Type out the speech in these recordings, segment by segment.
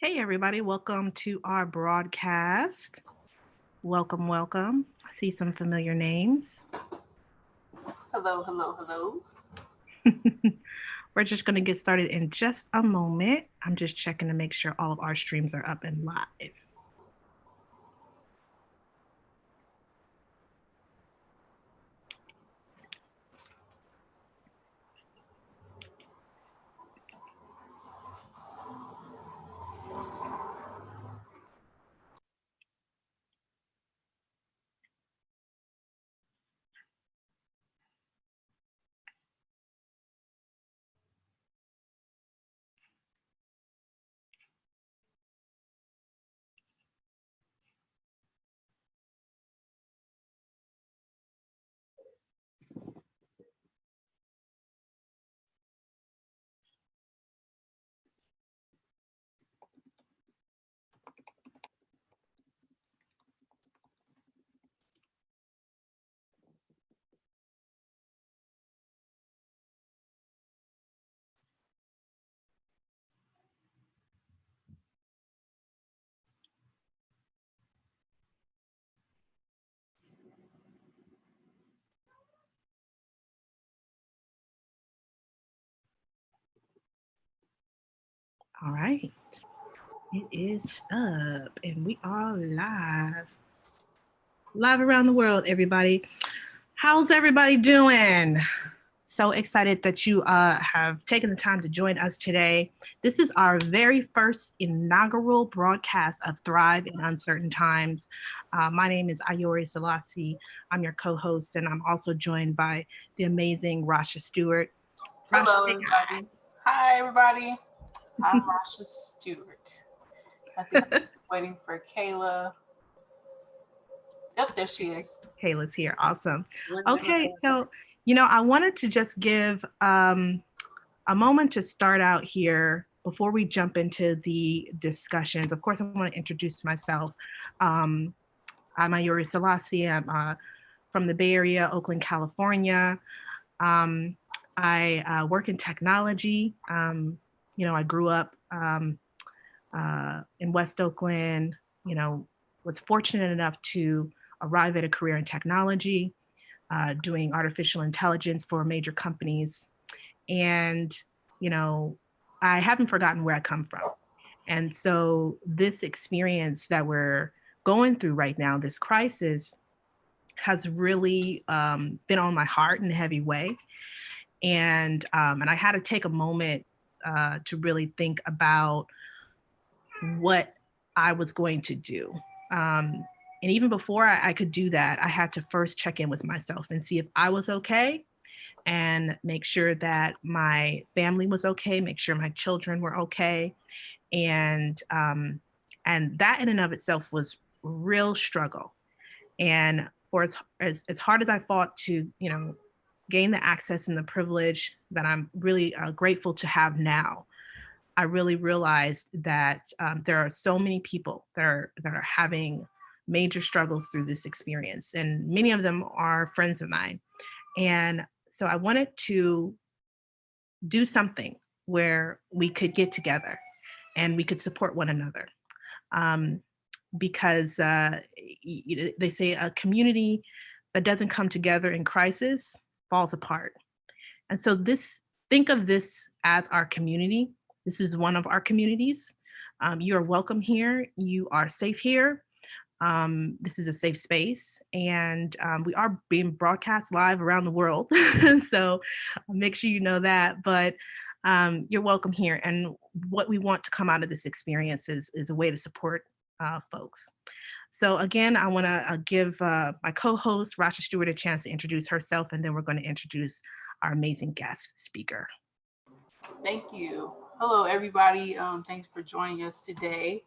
Hey, everybody, welcome to our broadcast. Welcome, welcome. I see some familiar names. Hello, hello, hello. We're just going to get started in just a moment. I'm just checking to make sure all of our streams are up and live. All right. It is up and we are live. Live around the world, everybody. How's everybody doing? So excited that you have taken the time to join us today. This is our very first inaugural broadcast of Thrive in Uncertain Times. My name is Ayori Selassie. I'm your co host, and I'm also joined by the amazing Rasha Stewart. Rasha, Hello, say everybody. Hi, everybody. I'm Rasha Stewart. I think I'm waiting for Kayla. Yep, there she is. Kayla's here. Awesome. Okay, so, I wanted to just give a moment to start out here before we jump into the discussions. Of course, I want to introduce myself. Um, I'm Ayori Selassie. I'm from the Bay Area, Oakland, California. Um, I work in technology. I grew up in West Oakland, was fortunate enough to arrive at a career in technology, doing artificial intelligence for major companies. And, you know, I haven't forgotten where I come from. And so this experience that we're going through right now, this crisis, has really been on my heart in a heavy way. And I had to take a moment to really think about what I was going to do. And even before I could do that, I had to first check in with myself and see if I was okay and make sure that my family was okay, make sure my children were okay, and that in and of itself was real struggle. And for as hard as I fought to gain the access and the privilege that I'm really grateful to have now, I really realized that there are so many people that are having major struggles through this experience, and many of them are friends of mine. And so I wanted to do something where we could get together and we could support one another. Um, because they say a community that doesn't come together in crisis falls apart. And so think of this as our community. This is one of our communities. You are welcome here. You are safe here. This is a safe space, and we are being broadcast live around the world. So make sure you know that. But you're welcome here. And what we want to come out of this experience is a way to support folks. So again, I want to give my co-host Rasha Stewart a chance to introduce herself, and then we're going to introduce our amazing guest speaker. Thank you. Hello, everybody. Thanks for joining us today.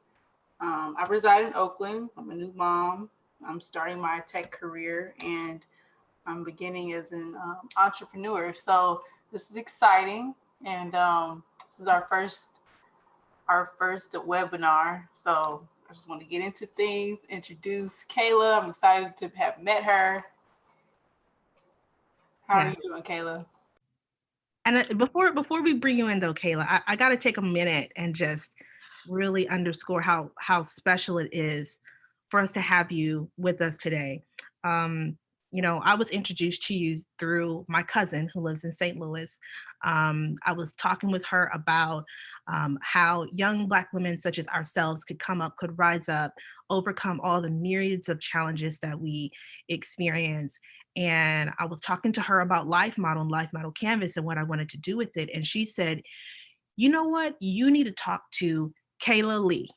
I reside in Oakland. I'm a new mom. I'm starting my tech career and I'm beginning as an entrepreneur. So this is exciting, and this is our first webinar. So I just want to get into things, introduce Kayla. I'm excited to have met her. How are Yeah. you doing, Kayla? And before we bring you in though, Kayla, I got to take a minute and just really underscore how special it is for us to have you with us today. Um, I was introduced to you through my cousin who lives in St. Louis. I was talking with her about how young Black women such as ourselves could come up, could rise up, overcome all the myriads of challenges that we experience. And I was talking to her about Life Model and Life Model Canvas and what I wanted to do with it. And she said, you know what? You need to talk to Kayla Lee.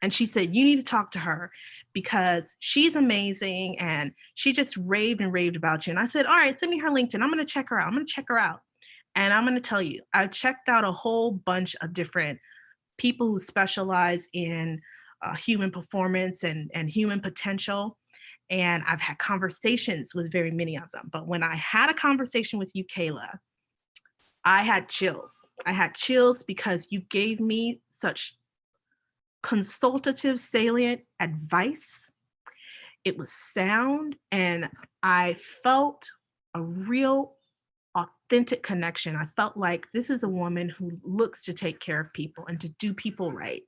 And she said, you need to talk to her because she's amazing. And she just raved and raved about you. And I said, all right, send me her LinkedIn. I'm going to check her out. I'm going to check her out. And I'm going to tell you, I checked out a whole bunch of different people who specialize in human performance and human potential. And I've had conversations with very many of them. But when I had a conversation with you, Kayla, I had chills. I had chills because you gave me such consultative, salient advice. It was sound, and I felt a real authentic connection. I felt like this is a woman who looks to take care of people and to do people right.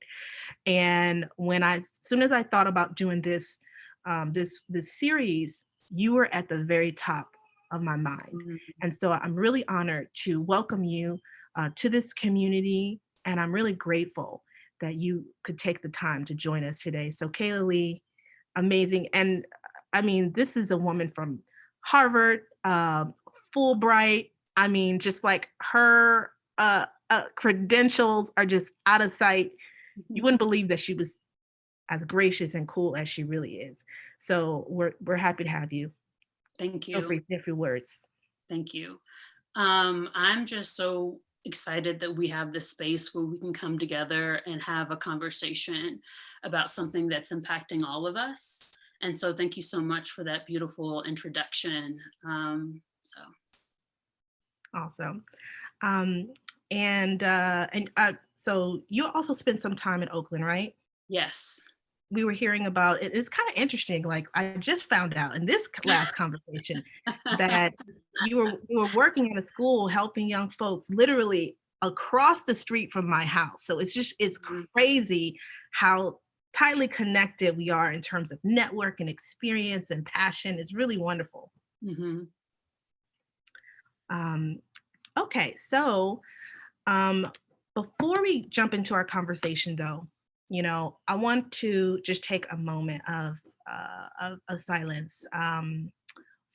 And as soon as I thought about doing this series, you were at the very top of my mind. Mhm. And so I'm really honored to welcome you to this community, and I'm really grateful that you could take the time to join us today. So Kayla Lee, amazing, and I mean, this is a woman from Harvard, Fulbright. I mean, just like her credentials are just out of sight. You wouldn't believe that she was as gracious and cool as she really is. So we're happy to have you. Thank Feel you. free to say a few words. Thank you. I'm just so excited that we have this space where we can come together and have a conversation about something that's impacting all of us. And so thank you so much for that beautiful introduction. So Awesome. Um, so you also spent some time in Oakland, right? yes. We were hearing about it. It's kind of interesting. Like I just found out in this last conversation that you were working at a school helping young folks literally across the street from my house. So it's crazy how tightly connected we are in terms of network and experience and passion. It's really wonderful. Mhm. Um, okay, so um, before we jump into our conversation, though, I want to just take a moment of silence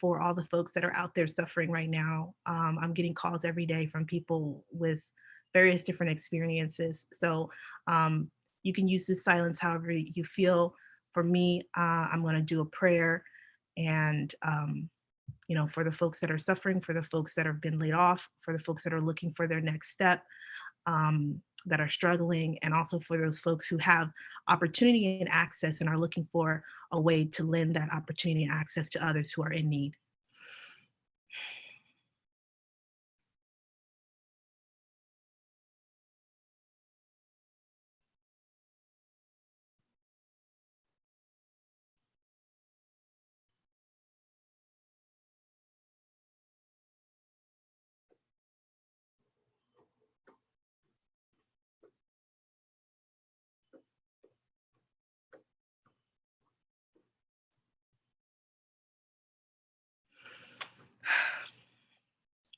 for all the folks that are out there suffering right now. I'm getting calls every day from people with various different experiences. So um, you can use this silence however you feel. For me, I'm going to do a prayer and for the folks that are suffering, for the folks that have been laid off, for the folks that are looking for their next step, that are struggling, and also for those folks who have opportunity and access and are looking for a way to lend that opportunity and access to others who are in need.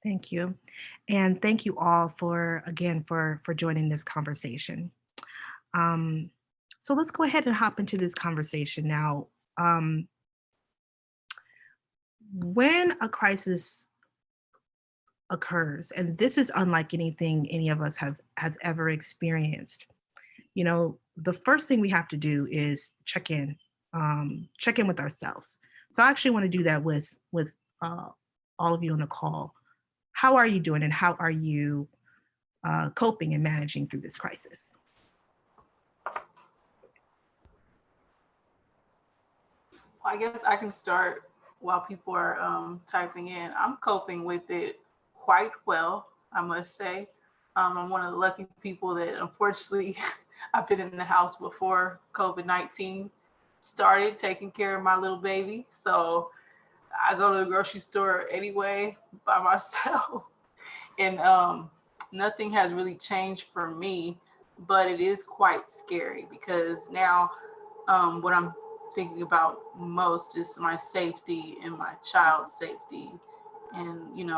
Thank you. And thank you all for joining this conversation. Um, so let's go ahead and hop into this conversation now. Um, when a crisis occurs, and this is unlike anything any of us has ever experienced, the first thing we have to do is check in with ourselves. So I actually want to do that with all of you on the call. How are you doing, and how are you coping and managing through this crisis? I guess I can start while people are typing in. I'm coping with it quite well, I must say. I'm one of the lucky people that unfortunately I've been in the house before COVID-19 started, taking care of my little baby. So I go to the grocery store anyway by myself. And nothing has really changed for me. but it is quite scary because now what I'm thinking about most is my safety and my child's safety. And,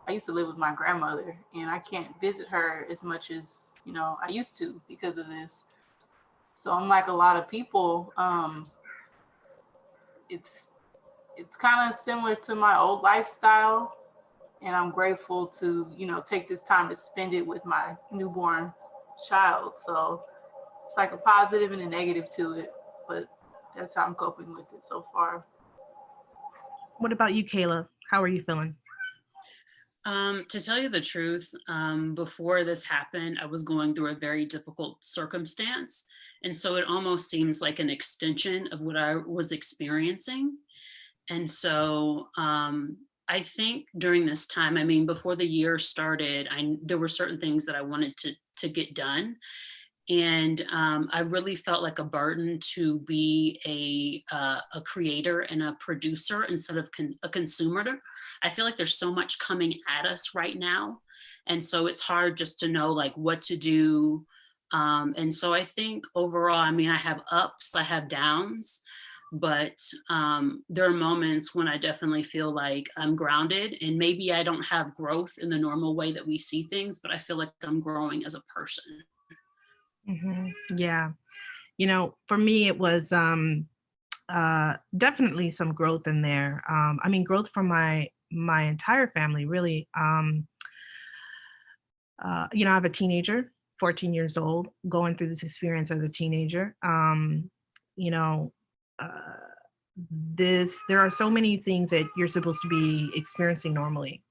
I used to live with my grandmother and I can't visit her as much as, I used to because of this. So unlike a lot of people, it's it's kind of similar to my old lifestyle, and I'm grateful to, take this time to spend it with my newborn child. So it's like a positive and a negative to it, but that's how I'm coping with it so far. What about you, Kayla? How are you feeling? To tell you the truth, before this happened, I was going through a very difficult circumstance. And so it almost seems like an extension of what I was experiencing. And so I think during this time, I mean, before the year started, there were certain things that I wanted to get done. And I really felt like a burden to be a creator and a producer instead of a consumer. I feel like there's so much coming at us right now, and so it's hard just to know like what to do. And so I think overall, I mean, I have ups, I have downs, but there are moments when I definitely feel like I'm grounded, and maybe I don't have growth in the normal way that we see things, but I feel like I'm growing as a person. Yeah. For me, it was definitely some growth in there. I mean, growth from my entire family, really. I have a teenager, 14 years old, going through this experience as a teenager. You know, uh, there are so many things that you're supposed to be experiencing normally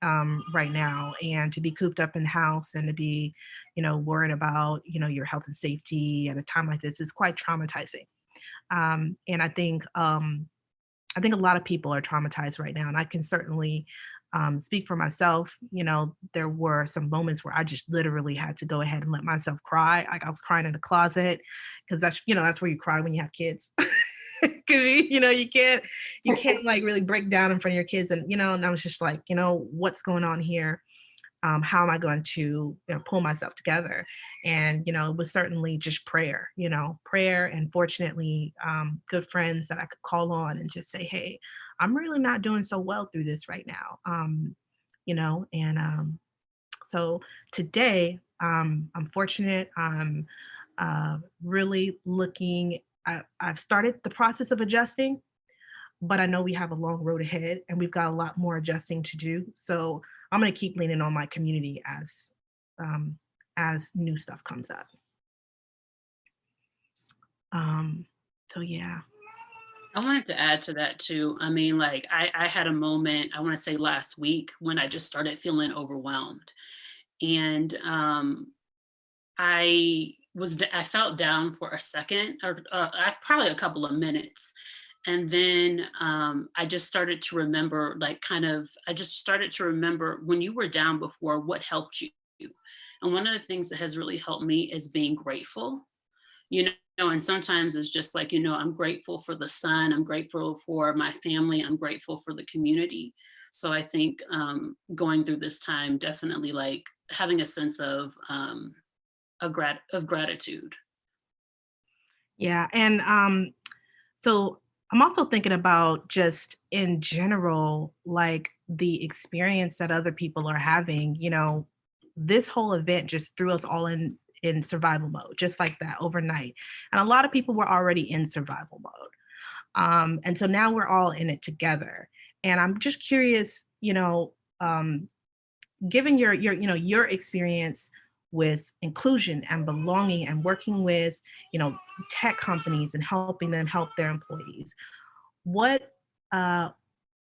right now, and to be cooped up in the house and to be, worried about, your health and safety at a time like this is quite traumatizing. And I think a lot of people are traumatized right now, and I can certainly speak for myself. There were some moments where I just literally had to go ahead and let myself cry. Like I was crying in the closet because that's where you cry when you have kids. Because you can't like really break down in front of your kids, and I was just like, what's going on here? How am I going to pull myself together? And it was certainly just prayer, and fortunately good friends that I could call on and just say, hey, I'm really not doing so well through this right now. And so today, I'm fortunate. I'm really looking. I've started the process of adjusting, but I know we have a long road ahead and we've got a lot more adjusting to do. So I'm going to keep leaning on my community um, as new stuff comes up. Um, so yeah. I wanted to add to that too. I mean, like I had a moment, I want to say last week, when I just started feeling overwhelmed. And I felt down for a second, or probably a couple of minutes. And then I just started to remember, like, I just started to remember when you were down before, what helped you. And one of the things that has really helped me is being grateful, and sometimes it's just like, I'm grateful for the sun, I'm grateful for my family, I'm grateful for the community. So I think going through this time, definitely like having a sense of gratitude. Yeah. And so I'm also thinking about just in general, like the experience that other people are having. This whole event just threw us all in survival mode, just like that overnight. And a lot of people were already in survival mode. And so now we're all in it together. And I'm just curious, given your experience with inclusion and belonging and working with, tech companies and helping them help their employees, what uh,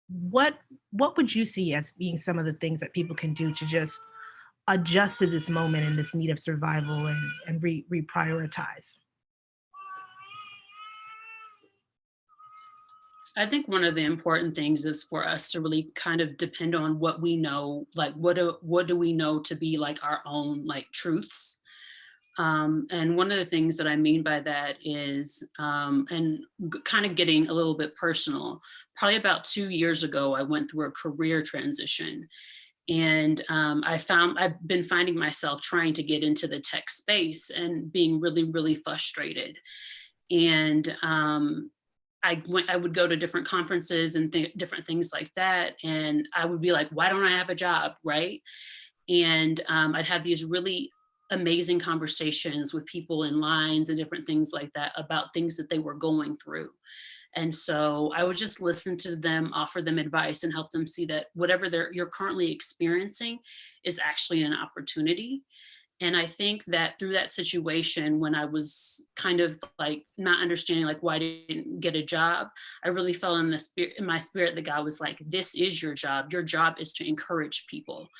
what what would you see as being some of the things that people can do to just adjust to this moment and this need of survival and reprioritize? I think one of the important things is for us to really kind of depend on what we know, like what do we know to be like our own like truths. And one of the things that I mean by that is, and kind of getting a little bit personal, probably about 2 years ago, I went through a career transition. And I've been finding myself trying to get into the tech space and being really, really frustrated. And I would go to different conferences and different things like that. And I would be like, why don't I have a job? Right. And I'd have these really amazing conversations with people in lines and different things like that about things that they were going through. And so I would just listen to them, offer them advice, and help them see that whatever you're currently experiencing is actually an opportunity. And I think that through that situation, when I was kind of like not understanding like why I didn't get a job, I really felt in the spirit, in my spirit, that God was like, this is your job. Your job is to encourage people.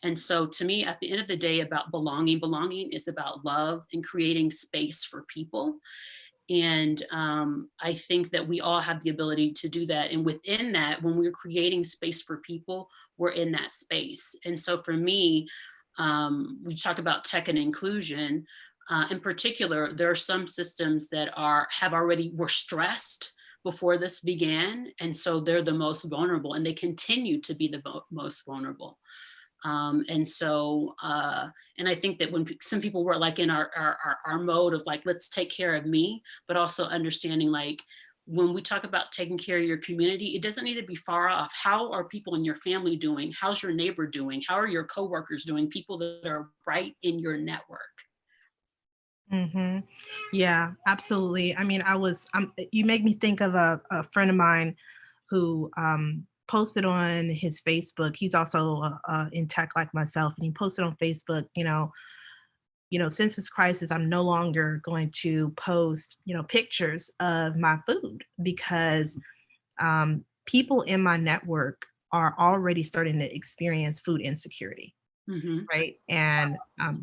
And so to me, at the end of the day, about belonging is about love and creating space for people. And I think that we all have the ability to do that. And within that, when we're creating space for people, we're in that space. And so for me, we talk about tech and inclusion. In particular, there are some systems that were stressed before this began. And so they're the most vulnerable, and they continue to be the most vulnerable. And I think that when some people were like in our mode of like, let's take care of me, but also understanding like, when we talk about taking care of your community, it doesn't need to be far off. How are people in your family doing? How's your neighbor doing? How are your coworkers doing? People that are right in your network. Hmm. Yeah, absolutely. I mean, you make me think of a friend of mine who posted on his Facebook. He's also in tech like myself, and he posted on Facebook, since this crisis, I'm no longer going to post, pictures of my food because people in my network are already starting to experience food insecurity. Mm-hmm. Right. And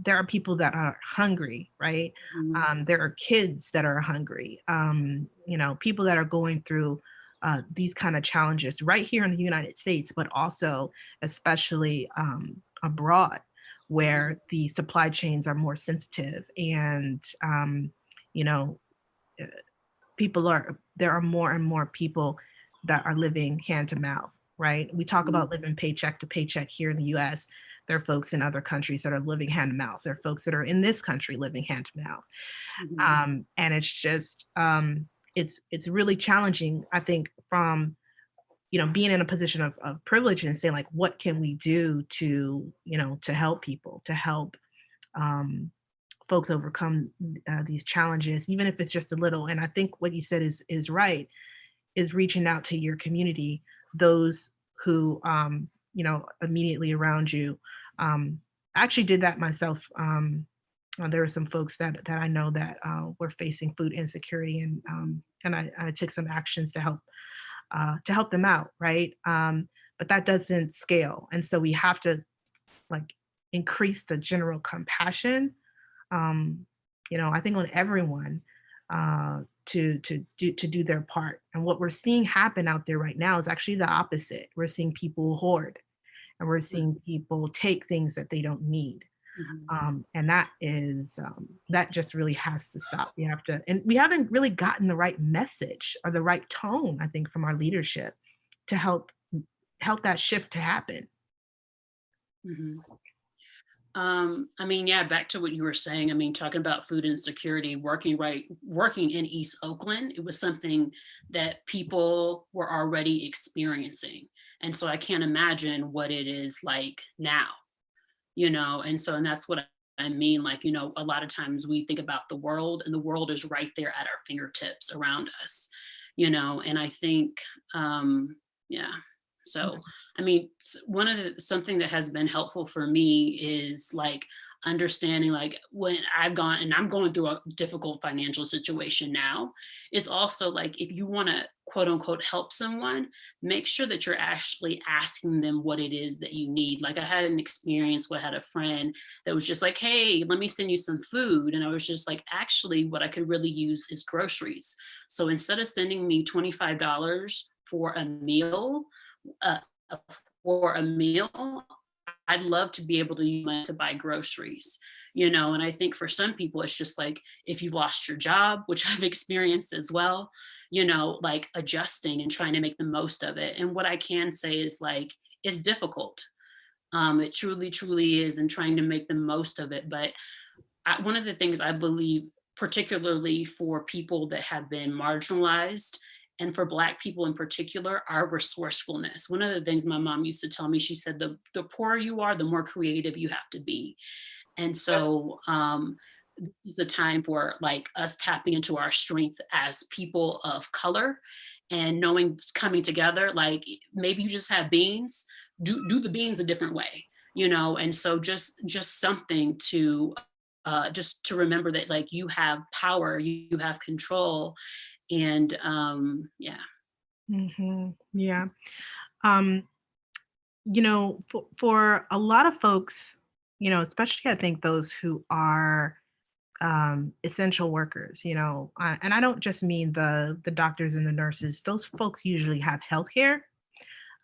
there are people that are hungry, right? Mm-hmm. There are kids that are hungry, people that are going through these kind of challenges right here in the United States, but also especially abroad where the supply chains are more sensitive and, you know, uh, there are more and more people that are living hand to mouth, right? We talk about living paycheck to paycheck here in the US. There are folks in other countries that are living hand to mouth. There are folks that are in this country living hand to mouth. Mm-hmm. And it's just, it's really challenging, I think, from, being in a position of privilege and saying like, what can we do to help people, to help um, folks overcome these challenges, even if it's just a little. And I think what you said is right, is reaching out to your community, those who immediately around you. I actually did that myself. There were some folks that I know that were facing food insecurity, and I took some actions to help them out, right? But that doesn't scale, and so we have to like increase the general compassion. Um, I think on everyone to do their part. And what we're seeing happen out there right now is actually the opposite. We're seeing people hoard, and we're seeing people take things that they don't need. Mm-hmm. And that just really has to stop. And we haven't really gotten the right message or the right tone, I think, from our leadership to help that shift to happen. Mm-hmm. I mean, yeah, back to what you were saying. I mean, talking about food insecurity, working in East Oakland, it was something that people were already experiencing. And so I can't imagine what it is like now, and that's what I mean. Like, a lot of times we think about the world, and the world is right there at our fingertips around us, and I think, yeah. So, I mean, something that has been helpful for me is like understanding, like when I'm going through a difficult financial situation now, is also like, if you want to quote unquote help someone, make sure that you're actually asking them what it is that you need. Like I had an experience where I had a friend that was just like, hey, let me send you some food. And I was just like, actually, what I could really use is groceries. So instead of sending me $25 for a meal, uh, for a meal, I'd love to be able to use money to buy groceries, and I think for some people, it's just like, if you've lost your job, which I've experienced as well, like adjusting and trying to make the most of it. And what I can say is like, it's difficult. It truly, truly is, and trying to make the most of it. But one of the things I believe, particularly for people that have been marginalized, and for Black people in particular, our resourcefulness. One of the things my mom used to tell me, she said, the poorer you are, the more creative you have to be. And so this is a time for like us tapping into our strength as people of color, and knowing, coming together, like maybe you just have beans, do the beans a different way, and so just something to just to remember that, like, you have power, you have control. And yeah. Yeah. Um, for a lot of folks, especially I think those who are essential workers, and I don't just mean the doctors and the nurses. Those folks usually have healthcare.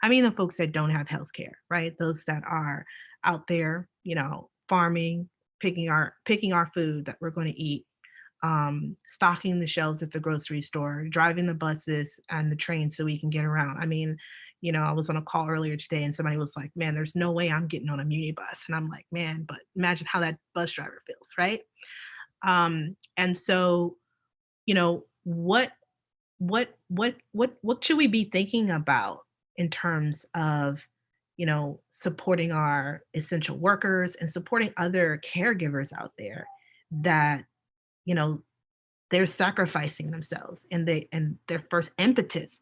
I mean the folks that don't have healthcare, right? Those that are out there, farming, picking our food that we're going to eat, stocking the shelves at the grocery store, driving the buses and the trains so we can get around. I mean, I was on a call earlier today and somebody was like, "Man, there's no way I'm getting on a muni bus." And I'm like, "Man, but imagine how that bus driver feels, right?" And so, what what should we be thinking about in terms of, supporting our essential workers and supporting other caregivers out there that, you know, they're sacrificing themselves and their first impetus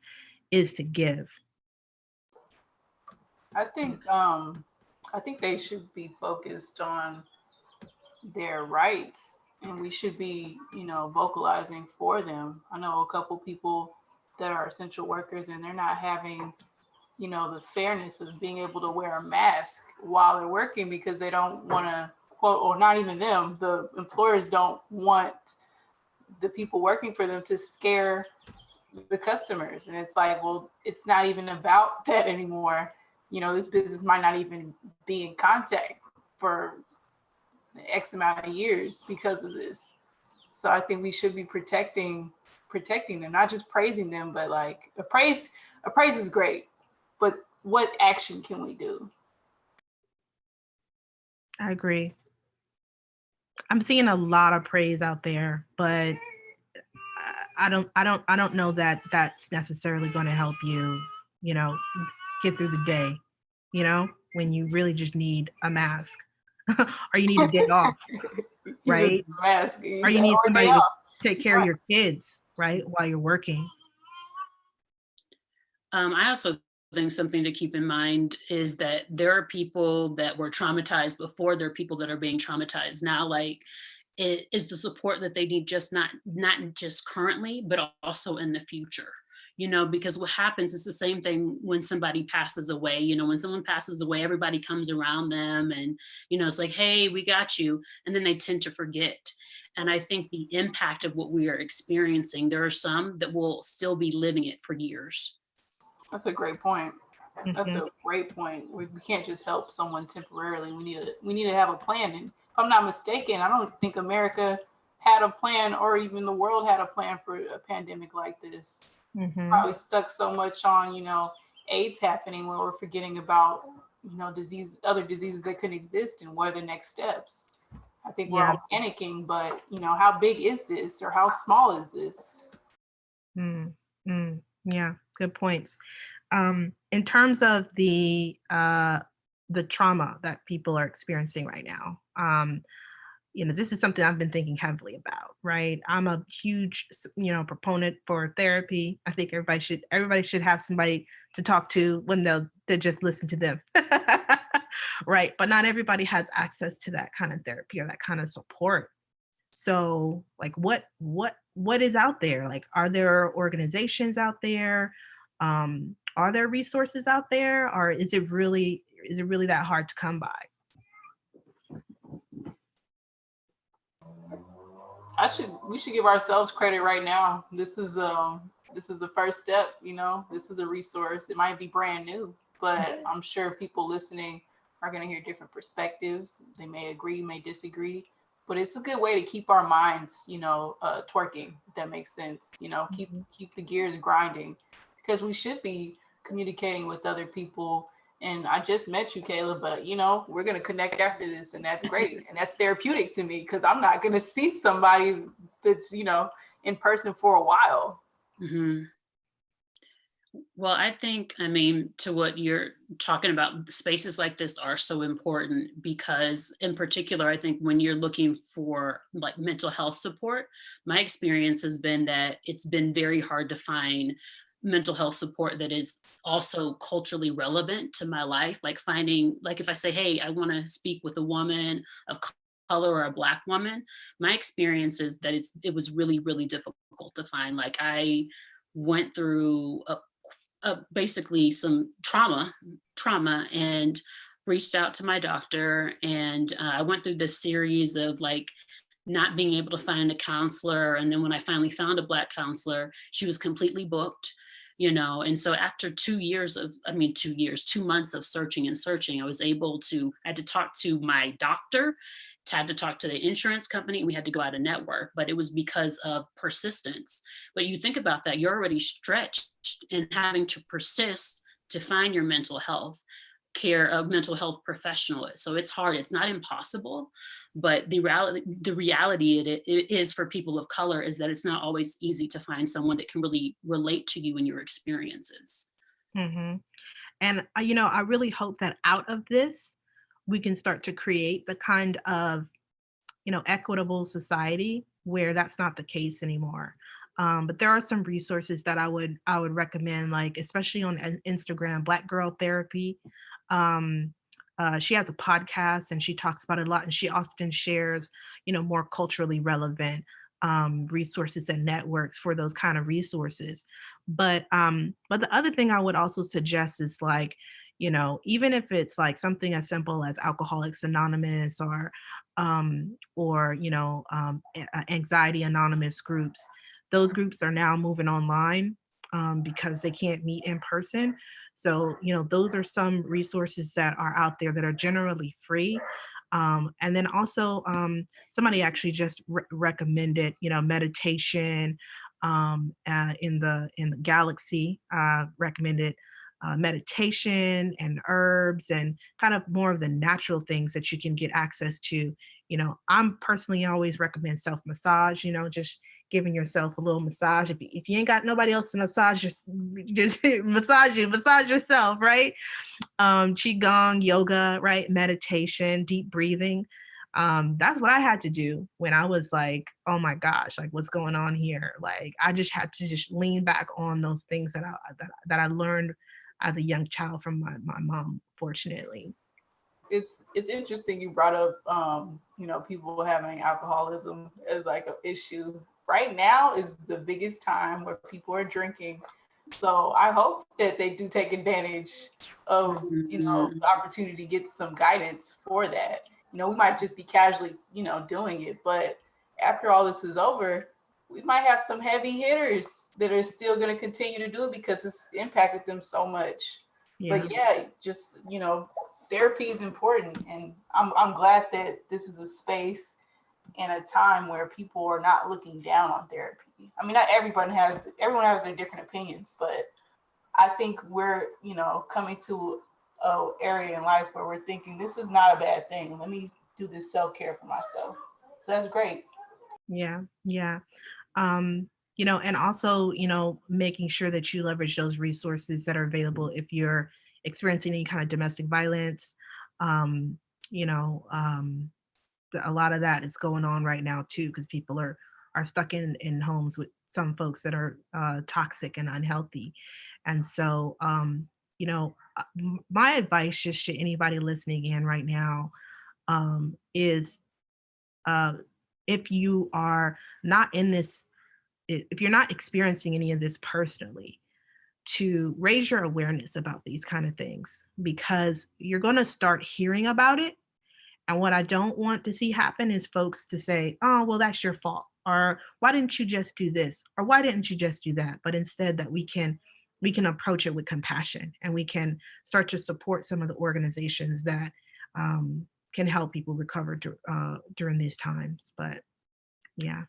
is to give. I think I think they should be focused on their rights, and we should be, vocalizing for them. I know a couple people that are essential workers and they're not having, the fairness of being able to wear a mask while they're working because they don't want to quote, or not even them, the employers don't want the people working for them to scare the customers. And it's like, well, it's not even about that anymore. This business might not even be in contact for X amount of years because of this. So I think we should be protecting them, not just praising them, but like a praise is great, but what action can we do? I agree. I'm seeing a lot of praise out there, but I don't know that that's necessarily going to help you, you know, get through the day, when you really just need a mask or you need a day off, You just right? mask Or you exactly, need or a day somebody to off. take care of Right. your kids, right? While you're working. I also think something to keep in mind is that there are people that were traumatized before. There are people that are being traumatized now. Like, it is the support that they need, just not just currently, but also in the future. Because what happens is the same thing when somebody passes away. When someone passes away, everybody comes around them, and it's like, hey, we got you, and then they tend to forget. And I think the impact of what we are experiencing, there are some that will still be living it for years. That's a great point. That's Mhm. a great point. We can't just help someone temporarily. We need to have a plan. And if I'm not mistaken, I don't think America had a plan, or even the world had a plan for a pandemic like this. Mhm. Probably stuck so much on, AIDS happening, where we're forgetting about, other diseases that could exist, and what are the next steps. I think we're Yeah. all panicking, but how big is this, or how small is this? Mm. Mm. Yeah. Good points. In terms of the trauma that people are experiencing right now, this is something I've been thinking heavily about, right? I'm a huge, proponent for therapy. I think everybody should have somebody to talk to when they just listen to them. Right. But not everybody has access to that kind of therapy or that kind of support. So, like, what is out there? Like, are there organizations out there? Are there resources out there, or is it really that hard to come by? We should give ourselves credit right now. This is the first step, this is a resource. It might be brand new, but I'm sure people listening are going to hear different perspectives. They may agree, may disagree, but it's a good way to keep our minds, twerking, if that makes sense. Keep Mhm. keep the gears grinding, because we should be communicating with other people And I just met you, Kayla, but we're going to connect after this, and that's great. And that's therapeutic to me because I'm not going to see somebody that's, in person for a while. Mm-hmm. Well, I mean, to what you're talking about, spaces like this are so important because, in particular, I think when you're looking for like mental health support, my experience has been that it's been very hard to find mental health support that is also culturally relevant to my life. Like finding, like if I say, hey, I want to speak with a woman of color or a Black woman, my experience is that it was really, really difficult to find. Like I went through basically some trauma and reached out to my doctor, and I went through this series of like not being able to find a counselor, and then when I finally found a Black counselor, she was completely booked, and so after 2 months of searching, I had to talk to my doctor, had to talk to the insurance company, and we had to go out of network, but it was because of persistence. But you think about that, you're already stretched and having to persist to find your mental health care, a mental health professional. So it's hard, it's not impossible, but the reality it is for people of color is that it's not always easy to find someone that can really relate to you and your experiences. Mm-hmm. And I really hope that out of this, we can start to create the kind of equitable society where that's not the case anymore. But there are some resources that I would recommend, like especially on Instagram, Black Girl Therapy. Um, she has a podcast and she talks about it a lot, and she often shares, more culturally relevant resources and networks for those kind of resources. But the other thing I would also suggest is like, even if it's like something as simple as Alcoholics Anonymous or Anxiety Anonymous groups. Those groups are now moving online because they can't meet in person. So, those are some resources that are out there that are generally free. And then also, somebody actually just recommended, meditation in the Galaxy. Recommended meditation and herbs and kind of more of the natural things that you can get access to. I'm personally always recommend self massage, just giving yourself a little massage. If you ain't got nobody else to massage, just massage yourself, right? Qigong, yoga, right? Meditation, deep breathing. That's what I had to do when I was like, oh my gosh, like what's going on here? Like I just had to just lean back on those things that I learned as a young child from my mom, fortunately. It's interesting you brought up people having alcoholism as like an issue. Right now is the biggest time where people are drinking, so I hope that they do take advantage of Mhm. the opportunity to get some guidance for that. We might just be casually doing it, but after all this is over, we might have some heavy hitters that are still going to continue to do it because it's impacted them so much. Yeah. But yeah, just therapy is important, and I'm glad that this is a space and a time where people are not looking down on therapy. I mean, not everyone has their different opinions, but I think we're coming to a area in life where we're thinking this is not a bad thing. Let me do this self-care for myself. So that's great. Yeah. Yeah. And also, making sure that you leverage those resources that are available if you're experiencing any kind of domestic violence. Um, you know, um, a lot of that is going on right now too, because people are stuck in homes with some folks that are toxic and unhealthy. And so, my advice just to anybody listening in right now is uh, if you are not in this, if you're not experiencing any of this personally, to raise your awareness about these kind of things, because you're going to start hearing about it. And what I don't want to see happen is folks to say, oh, well, that's your fault. Or why didn't you just do this? Or why didn't you just do that? But instead that we can approach it with compassion, and we can start to support some of the organizations that can help people recover during these times. But yeah.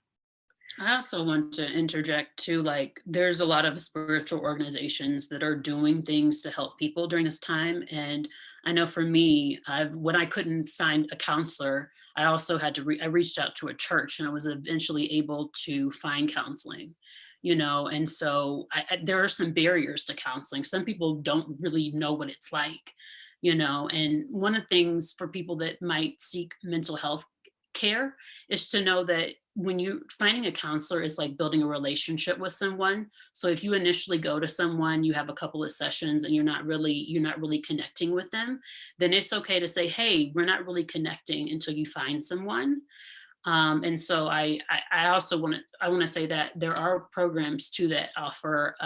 I also want to interject too, like there's a lot of spiritual organizations that are doing things to help people during this time. And I know for me, when I couldn't find a counselor, I also had to, I reached out to a church and I was eventually able to find counseling, and so there are some barriers to counseling. Some people don't really know what it's like, and one of the things for people that might seek mental health care is to know that when you finding a counselor is like building a relationship with someone. So if you initially go to someone, you have a couple of sessions and you're not really connecting with them, then it's okay to say, hey, we're not really connecting until you find someone. And so I also want to say that there are programs too that offer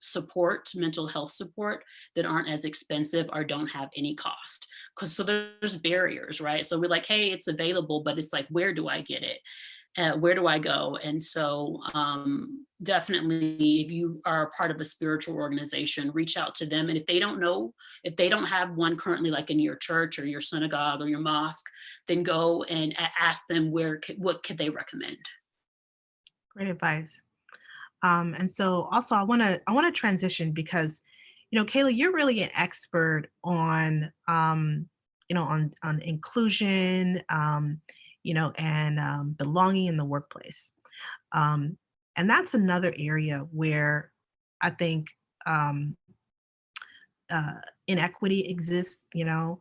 support, mental health support, that aren't as expensive or don't have any cost. Because so there's barriers, right? So we're like, hey, it's available, but it's like, where do I get it? Where do I go? And so definitely, if you are a part of a spiritual organization, reach out to them. And if they don't know, if they don't have one currently, like in your church or your synagogue or your mosque, then go and ask them what could they recommend. Great advice. And so also I want to transition because, Kayla, you're really an expert on, on inclusion, and belonging in the workplace. Um, and that's another area where I think um, inequity exists. The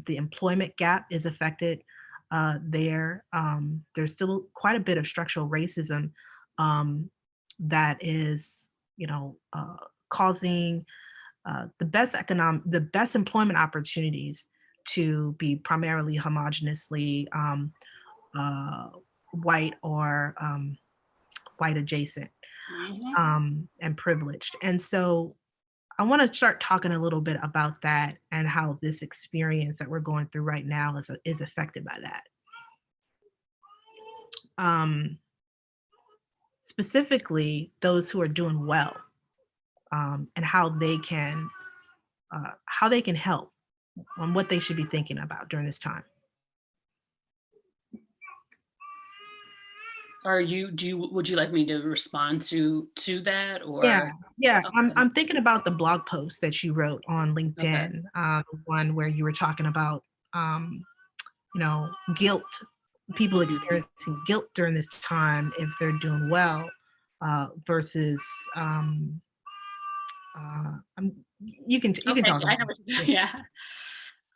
employment gap is affected there. There's still quite a bit of structural racism um, that is, causing the best employment opportunities to be primarily homogeneously uh, white or white adjacent Mhm. and privileged. And so I want to start talking a little bit about that and how this experience that we're going through right now is affected by that. Um, Specifically, those who are doing well and how they can help on what they should be thinking about during this time. Would you like me to respond to that Yeah, or? yeah. I'm Okay. I'm thinking about the blog post that you wrote on Okay. LinkedIn, the one where you were talking about um, guilt, people Mhm. experiencing guilt during this time if they're doing well, versus you can Okay, talk yeah, I about know it. what you Yeah.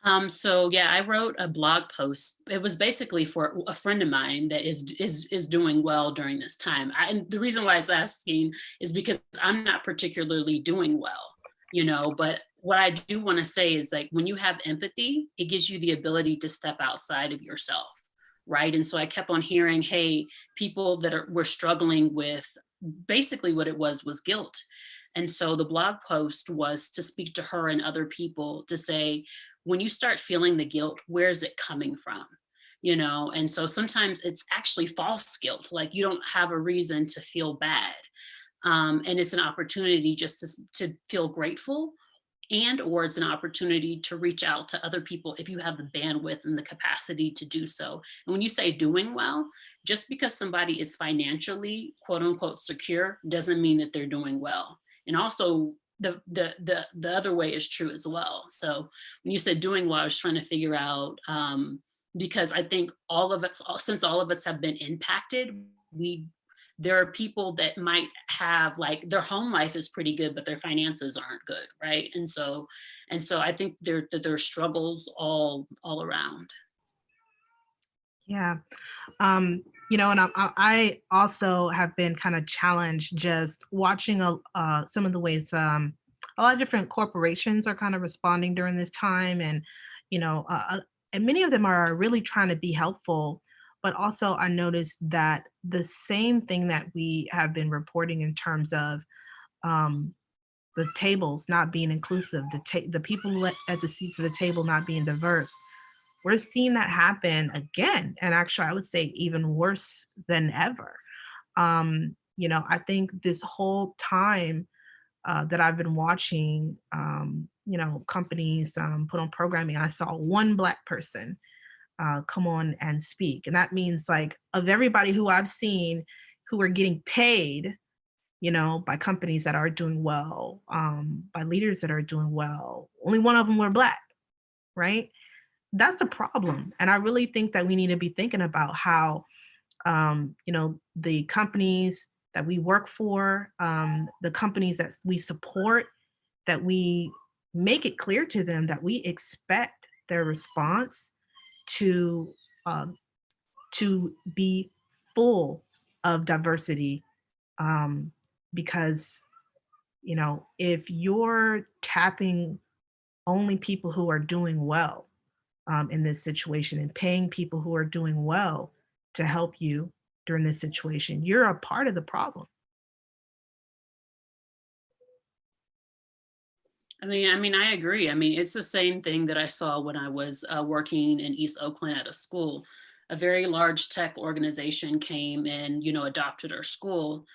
yeah. So yeah, I wrote a blog post. It was basically for a friend of mine that is doing well during this time. And the reason why I was asking is because I'm not particularly doing well, but what I do want to say is like when you have empathy, it gives you the ability to step outside of yourself. Right. And so I kept on hearing, hey, people were struggling with basically what it was guilt. And so the blog post was to speak to her and other people to say, when you start feeling the guilt, where is it coming from? And so sometimes it's actually false guilt, like you don't have a reason to feel bad. And it's an opportunity just to feel grateful, and or it's an opportunity to reach out to other people if you have the bandwidth and the capacity to do so. And when you say doing well, just because somebody is financially quote unquote secure doesn't mean that they're doing well. And also the other way is true as well. So when you said doing well, I was trying to figure out, because I think all of us, since all of us have been impacted, we there are people that might have like their home life is pretty good but their finances aren't good, right? And so I think there are struggles all around. Yeah. And I also have been kind of challenged just watching some of the ways a lot of different corporations are kind of responding during this time, and you know, uh, uh, and many of them are really trying to be helpful. But also, I noticed that the same thing that we have been reporting in terms of um, the tables not being inclusive, the people at the seats of the table not being diverse, we're seeing that happen again. And actually, I would say even worse than ever. I think this whole time that I've been watching, companies put on programming, I saw one Black person come on and speak. And that means, like, of everybody who I've seen who are getting paid, by companies that are doing well, by leaders that are doing well, only one of them were Black, right? That's a problem. And I really think that we need to be thinking about how, the companies that we work for, the companies that we support, that we make it clear to them that we expect their response to um, to be full of diversity, um, because if you're tapping only people who are doing well, in this situation, and paying people who are doing well to help you during this situation, you're a part of the problem. I agree. I mean, it's the same thing that I saw when I was working in East Oakland at a school. A very large tech organization came and, adopted our school.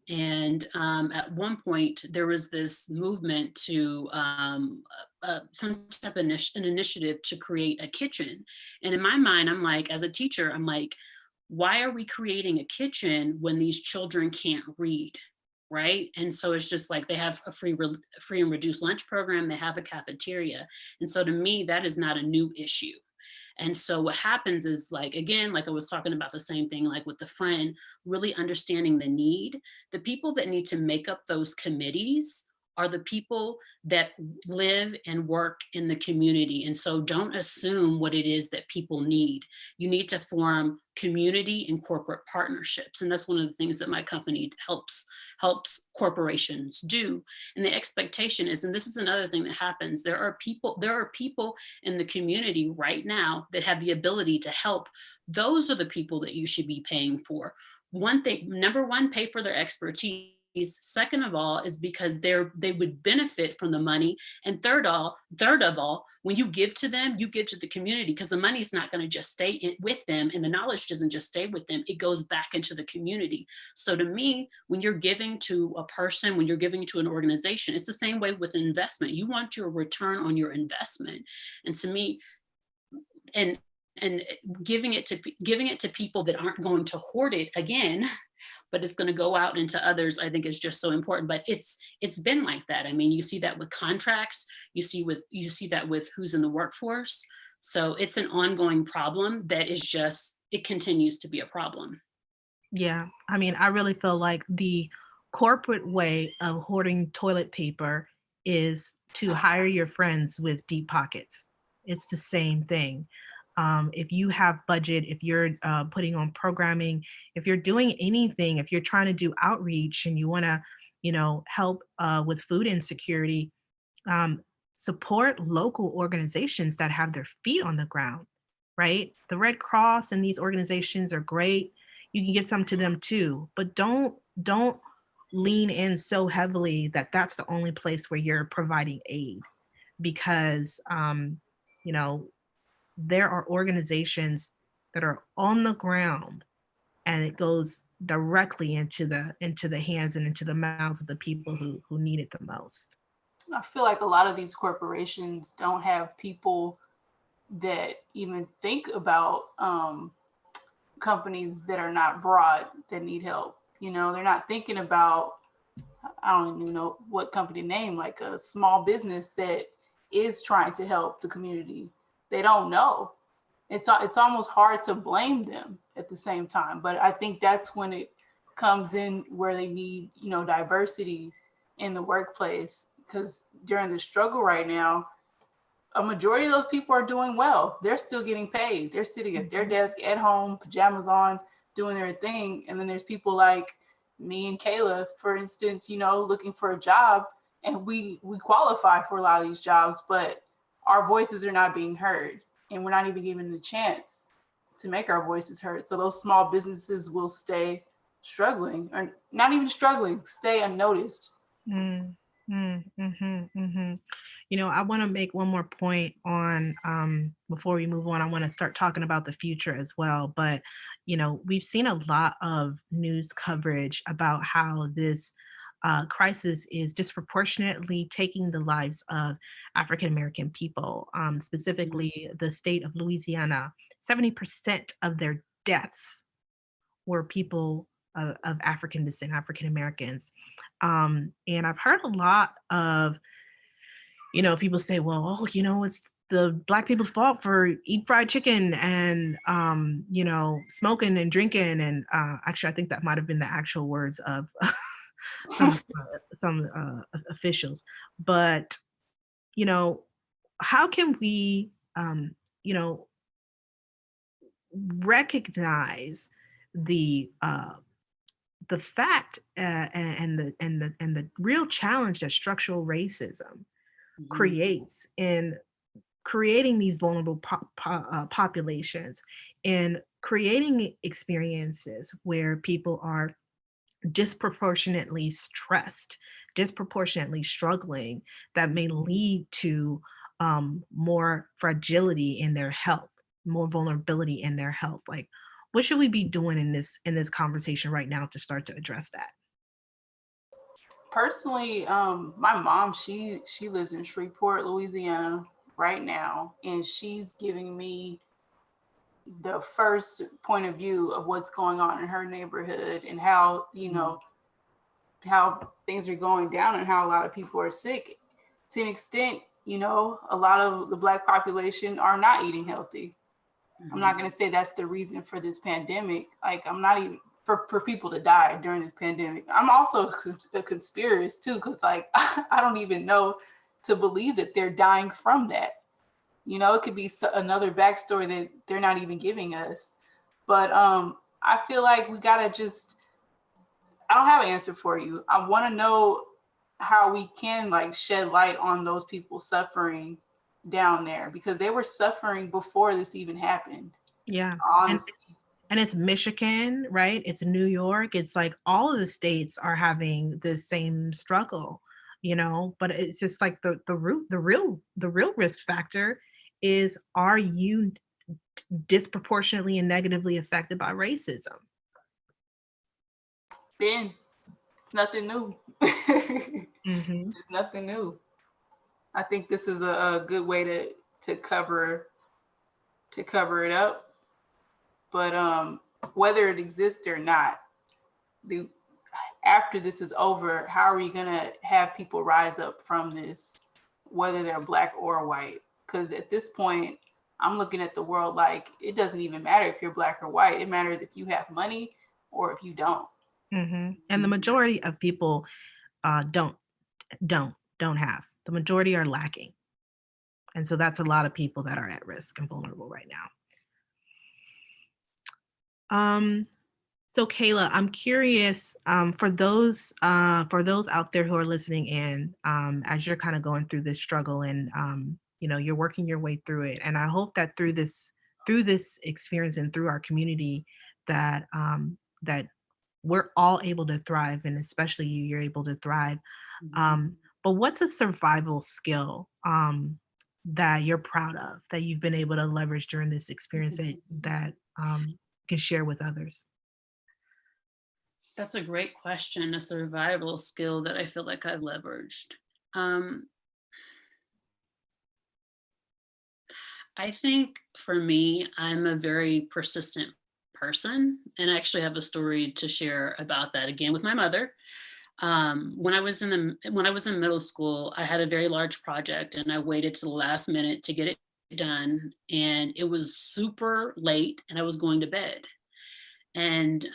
And at one point, there was this movement to some type of an initiative to create a kitchen. And in my mind, I'm like, as a teacher, I'm like, why are we creating a kitchen when these children can't read? Right. And so it's just like they have a free and reduced lunch program, they have a cafeteria. And so to me, that is not a new issue. And so what happens is, like, again, like I was talking about the same thing, like with the friend, really understanding the need. The people that need to make up those committees are the people that live and work in the community. And so don't assume what it is that people need. You need to form community and corporate partnerships. And that's one of the things that my company helps corporations do. And the expectation is, and this is another thing that happens, there are people in the community right now that have the ability to help. Those are the people that you should be paying for. One thing, number one, pay for their expertise. Second of all, is because they would benefit from the money. And third of all, when you give to them, you give to the community, because the money is not going to just stay with them, and the knowledge doesn't just stay with them. It goes back into the community. So to me, when you're giving to a person, when you're giving to an organization, it's the same way with an investment. You want your return on your investment. And to me, and giving it to people that aren't going to hoard it again, but it's going to go out into others, I think is just so important. But it's been like that. I mean, you see that with contracts, you see that with who's in the workforce. So it's an ongoing problem that is just, it continues to be a problem. Yeah. I mean, I really feel like the corporate way of hoarding toilet paper is to hire your friends with deep pockets. It's the same thing. If you have budget, if you're putting on programming, if you're doing anything, if you're trying to do outreach and you want to, help with food insecurity, um, support local organizations that have their feet on the ground, right? The Red Cross and these organizations are great. You can give some to them too, but don't lean in so heavily that that's the only place where you're providing aid, because you know there are organizations that are on the ground, and it goes directly into the hands and into the mouths of the people who need it the most. I feel like a lot of these corporations don't have people that even think about companies that are not broad that need help. They're not thinking about, I don't even know what company name, like a small business that is trying to help the community. They don't know. It's almost hard to blame them at the same time. But I think that's when it comes in where they need, diversity in the workplace. Because during the struggle right now, a majority of those people are doing well. They're still getting paid. They're sitting at their desk at home, pajamas on, doing their thing. And then there's people like me and Kayla, for instance, looking for a job, and we qualify for a lot of these jobs, but our voices are not being heard, and we're not even given the chance to make our voices heard. So those small businesses will stay struggling, or not even struggling, stay unnoticed. Mm, I want to make one more point on, before we move on. I want to start talking about the future as well. But, we've seen a lot of news coverage about how this crisis is disproportionately taking the lives of African American people, specifically the state of Louisiana 70% of their deaths were people of African descent, African Americans. And I've heard a lot of, people say, well, it's the Black people's fault for eat fried chicken and, smoking and drinking. And actually, I think that might have been the actual words of some officials. But, how can we, recognize the fact and the real challenge that structural racism creates in creating these vulnerable populations and creating experiences where people are disproportionately stressed, disproportionately struggling, that may lead to more fragility in their health, more vulnerability in their health. Like, what should we be doing in this conversation right now to start to address that? Personally, my mom, she lives in Shreveport, Louisiana right now, and she's giving me the first point of view of what's going on in her neighborhood and how, how things are going down and how a lot of people are sick. To an extent, a lot of the Black population are not eating healthy. I'm not going to say that's the reason for this pandemic. Like, I'm not even for people to die during this pandemic. I'm also a conspiracist too, because like I don't even know to believe that they're dying from that. It could be another backstory that they're not even giving us. But I feel like we gotta I don't have an answer for you. I want to know how we can like shed light on those people suffering down there, because they were suffering before this even happened. Yeah. Honestly. And it's Michigan, right? It's New York. It's like all of the states are having the same struggle, but it's just like the real risk factor is, are you disproportionately and negatively affected by racism? Ben, it's nothing new. Mm-hmm. It's nothing new. I think this is a good way to cover it up. But whether it exists or not, after this is over, how are we gonna have people rise up from this, whether they're Black or white? Because at this point, I'm looking at the world like it doesn't even matter if you're Black or white. It matters if you have money or if you don't. Mm-hmm. And the majority of people don't have. The majority are lacking. And so that's a lot of people that are at risk and vulnerable right now. So Kayla, I'm curious, for those out there who are listening in, as you're kind of going through this struggle and you're working your way through it. And I hope that through this experience and through our community that we're all able to thrive, and especially you're able to thrive. But what's a survival skill that you're proud of, that you've been able to leverage during this experience that can share with others? That's a great question. A survival skill that I feel like I've leveraged. I think for me, I'm a very persistent person, and I actually have a story to share about that again with my mother. When I was in middle school, I had a very large project, and I waited to the last minute to get it done, and it was super late, and I was going to bed, and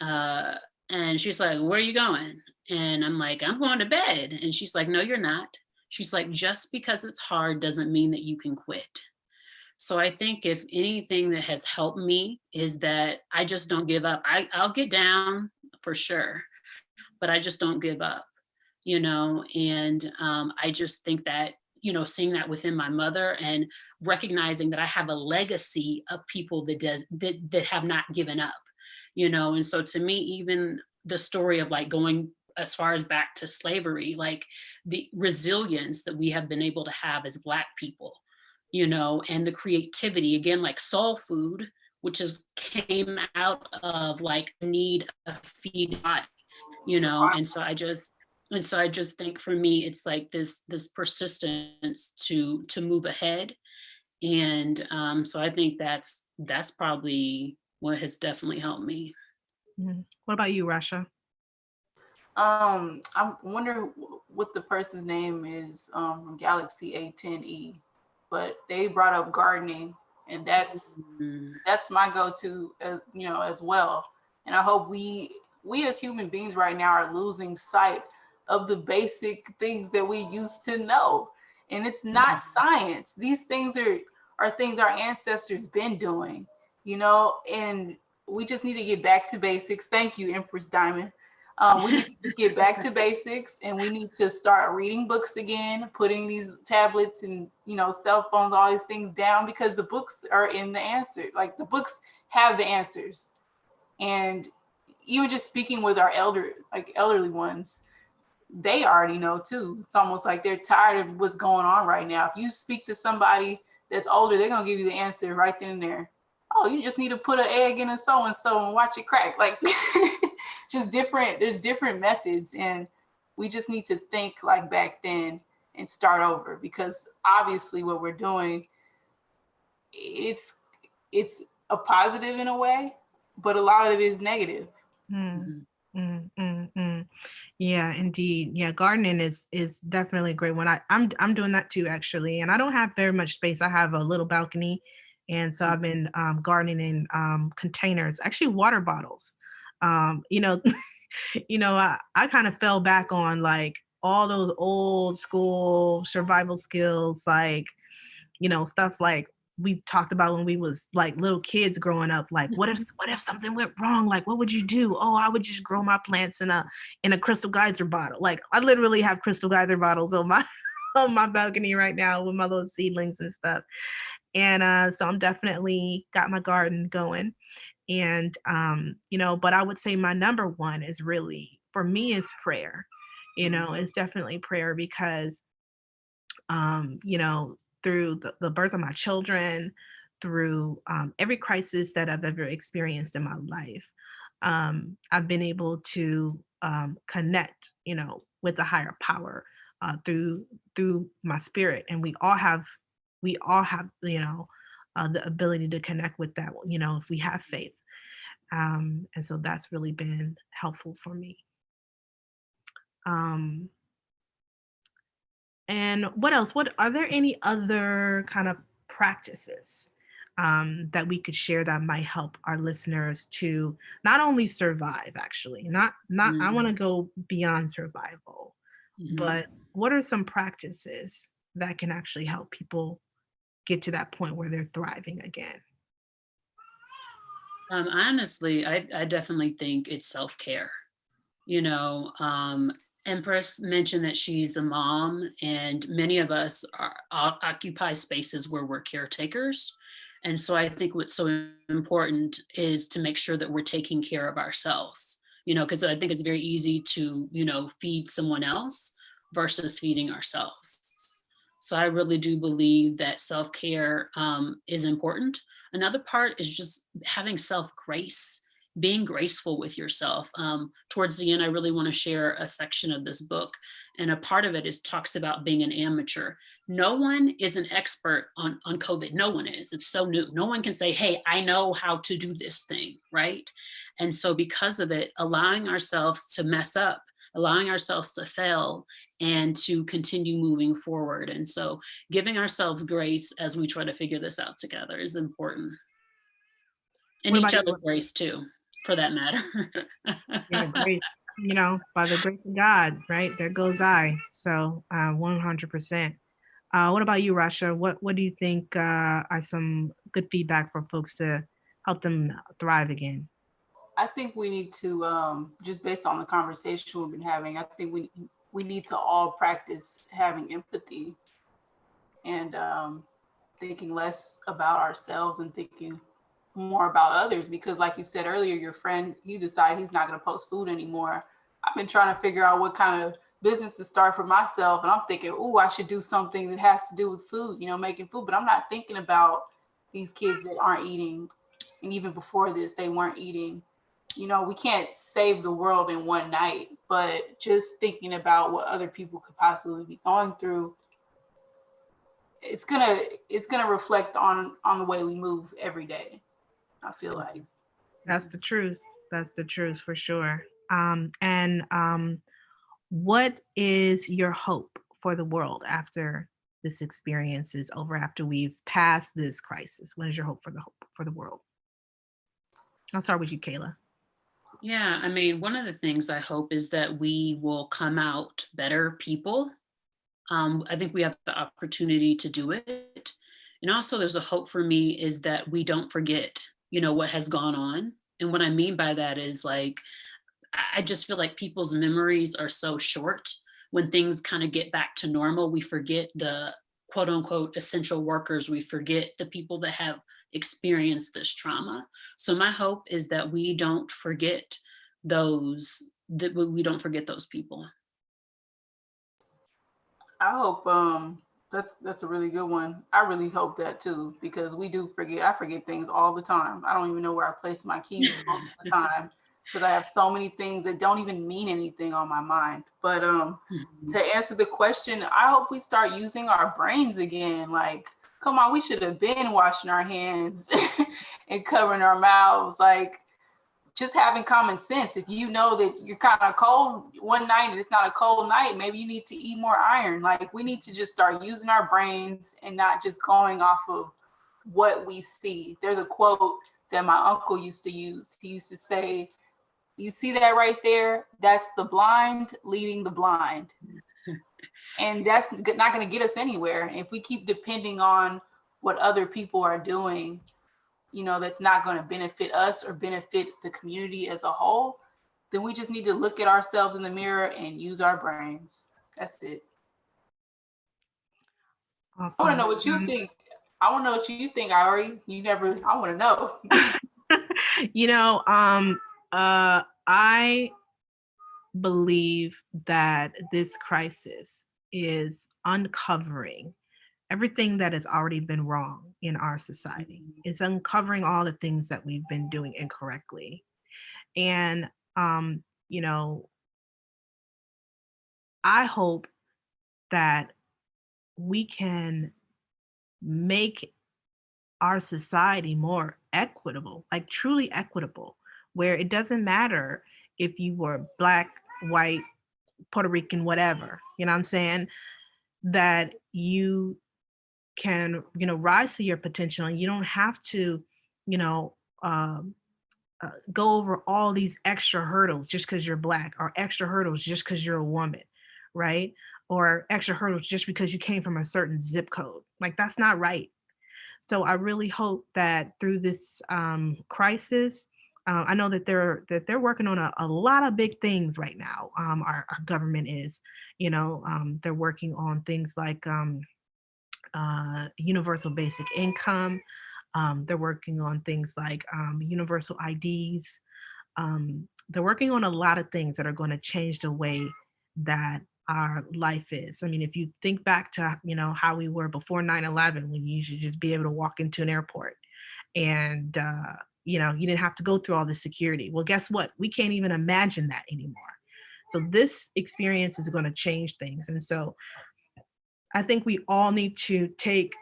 she's like, "Where are you going?" And I'm like, "I'm going to bed." And she's like, "No, you're not." She's like, "Just because it's hard doesn't mean that you can quit." So I think if anything that has helped me is that I just don't give up. I'll get down for sure, but I just don't give up, and I just think that, seeing that within my mother and recognizing that I have a legacy of people that have not given up, and so to me, even the story of like going as far as back to slavery, like the resilience that we have been able to have as Black people, and the creativity, again, like soul food, which came out of like need of feed body, and so I just think for me, it's like this persistence to move ahead And so I think that's probably what has definitely helped me. What about you, Rasha? I wonder what the person's name is from Galaxy A10E, but they brought up gardening, and Mm, that's my go-to, as well. And I hope we as human beings right now are losing sight of the basic things that we used to know. And it's not science. These things are things our ancestors been doing, and we just need to get back to basics. Thank you, Empress Diamond. We need to just get back to basics, and we need to start reading books again, putting these tablets and cell phones, all these things down, because the books are in the answer. Like, the books have the answers. And even just speaking with our elderly ones, they already know too. It's almost like they're tired of what's going on right now. If you speak to somebody that's older, they're gonna give you the answer right then and there. Oh, you just need to put an egg in a so and so and watch it crack. Like, just different. There's different methods, and we just need to think like back then and start over, because obviously what we're doing, it's it's a positive in a way, but a lot of it is negative. Mm, mhm. mm. Yeah, indeed. Yeah, gardening is definitely a great one. I'm doing that too, actually, and I don't have very much space. I have a little balcony, and so I've been gardening in containers, actually water bottles. You know, I kind of fell back on like all those old school survival skills, like stuff like we talked about when we was like little kids growing up. Like, what if something went wrong? Like, what would you do? Oh, I would just grow my plants in a crystal geyser bottle. Like, I literally have crystal geyser bottles on my on my balcony right now with my little seedlings and stuff. And so I'm definitely got my garden going. And but I would say my number one is really for me is prayer. It's definitely prayer because through the birth of my children, through every crisis that I've ever experienced in my life, I've been able to connect, with a higher power through my spirit, and we all have, the ability to connect with that, if we have faith. And so that's really been helpful for me. Um, And what else? What are there any other kind of practices that we could share that might help our listeners to not only survive, actually, not I want to Mm, go beyond survival, mhm. but what are some practices that can actually help people get to that point where they're thriving again? Honestly, I definitely think it's self-care. You know, Empress mentioned that she's a mom, and many of us occupy spaces where we're caretakers. And so I think what's so important is to make sure that we're taking care of ourselves, because I think it's very easy to, feed someone else versus feeding ourselves. So I really do believe that self care is important. Another part is just having self grace, being graceful with yourself. Towards the end, I really want to share a section of this book, and a part of it is talks about being an amateur. No one is an expert on COVID. No one is. It's so new. No one can say, "Hey, I know how to do this thing," right? And so, because of it, allowing ourselves to mess up, allowing ourselves to fail, and to continue moving forward. And so, giving ourselves grace as we try to figure this out together is important, and What each about other you? grace too, for that matter. Yeah, great. By the grace of God, right? There goes I. So 100%. What about you, Rasha? What do you think are some good feedback for folks to help them thrive again? I think we need to, just based on the conversation we've been having, I think we need to all practice having empathy, and thinking less about ourselves and thinking more about others. Because, like you said earlier, your friend, he decided he's not going to post food anymore. I've been trying to figure out what kind of business to start for myself, and I'm thinking, oh, I should do something that has to do with food, making food. But I'm not thinking about these kids that aren't eating, and even before this, they weren't eating. We can't save the world in one night, but just thinking about what other people could possibly be going through it's gonna reflect on the way we move every day. I feel like. That's the truth. That's the truth for sure. And what is your hope for the world after this experience is over, after we've passed this crisis? What is your hope for the world? I'll start with you, Kayla. Yeah, I mean, one of the things I hope is that we will come out better people. I think we have the opportunity to do it. And also, there's a hope for me is that we don't forget, what has gone on. And what I mean by that is like, I just feel like people's memories are so short. When things kind of get back to normal, we forget the quote unquote essential workers. We forget the people that have experienced this trauma. So my hope is that we don't forget those people. I hope that's a really good one. I really hope that too, because we do forget. I forget things all the time. I don't even know where I place my keys most of the time because I have so many things that don't even mean anything on my mind. But to answer the question, I hope we start using our brains again. Like, come on, we should have been washing our hands and covering our mouths. Like, just having common sense. If you know that you're kind of cold one night and it's not a cold night, maybe you need to eat more iron. Like, we need to just start using our brains and not just going off of what we see. There's a quote that my uncle used to use. He used to say, "You see that right there? That's the blind leading the blind." And that's not going to get us anywhere. If we keep depending on what other people are doing, that's not going to benefit us or benefit the community as a whole, then we just need to look at ourselves in the mirror and use our brains. That's it. Awesome. I want to know what you think. I want to know what you think, Ayori. I want to know. I believe that this crisis is uncovering everything that has already been wrong in our society. It's uncovering all the things that we've been doing incorrectly. And, I hope that we can make our society more equitable, like truly equitable, where it doesn't matter if you were Black, white, Puerto Rican, whatever, you know what I'm saying? That you can, rise to your potential, and you don't have to, you know, um, go over all these extra hurdles just because you're Black, or extra hurdles just because you're a woman, right? Or extra hurdles just because you came from a certain zip code. Like, that's not right. So I really hope that through this crisis, I know that they're working on a lot of big things right now. Our government is, they're working on things like universal basic income. They're working on things like universal IDs. They're working on a lot of things that are going to change the way that our life is. I mean, if you think back to, how we were before 9/11, when you should just be able to walk into an airport and, you didn't have to go through all the security. Well, guess what? We can't even imagine that anymore. So this experience is going to change things. And so I think we all need to take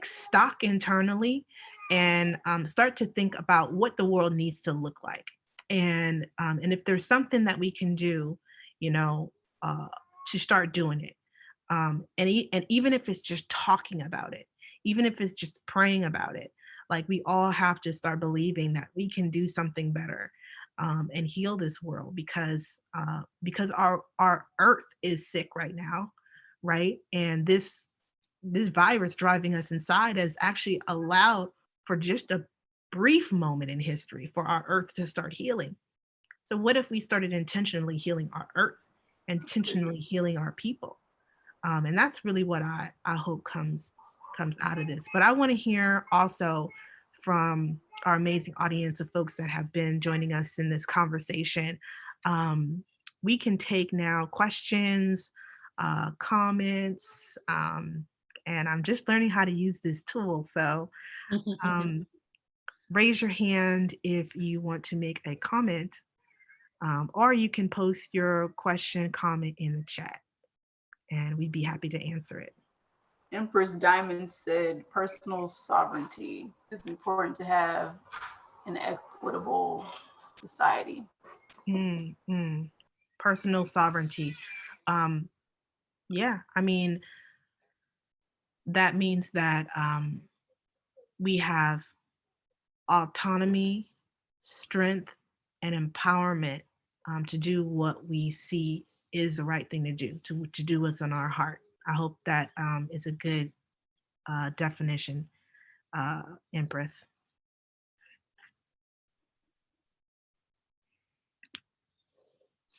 stock internally and start to think about what the world needs to look like, and if there's something that we can do, you know, uh, to start doing it, and even if it's just talking about it, even if it's just praying about it, like we all have to start believing that we can do something better. And heal this world because our earth is sick right now, right? And this virus driving us inside has actually allowed for just a brief moment in history for our earth to start healing. So what if we started intentionally healing our earth, intentionally healing our people? And that's really what I hope comes out of this. But I want to hear also from our amazing audience of folks that have been joining us in this conversation. We can take now questions, comments, and I'm just learning how to use this tool. So raise your hand if you want to make a comment, or you can post your question, comment in the chat, and we'd be happy to answer it. Empress Diamond said personal sovereignty is important to have an equitable society. Personal sovereignty. Yeah, I mean, that means that we have autonomy, strength, and empowerment to do what we see is the right thing to do, to do what's on our heart. I hope that is a good definition, Empress.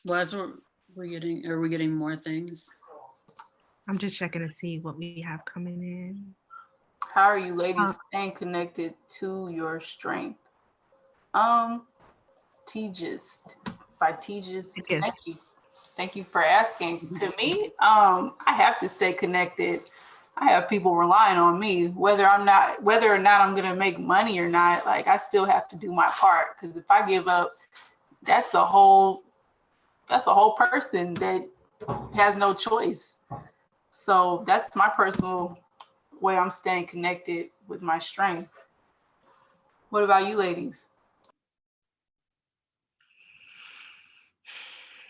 Well, as we're getting, are we getting more things? I'm just checking to see what we have coming in. How are you ladies staying connected to your strength? Tejas, by Tejas, thank you. Thank you for asking. To me, I have to stay connected. I have people relying on me, whether or not I'm gonna make money or not. Like, I still have to do my part, because if I give up, that's a whole person that has no choice. So that's my personal way I'm staying connected with my strength. What about you ladies?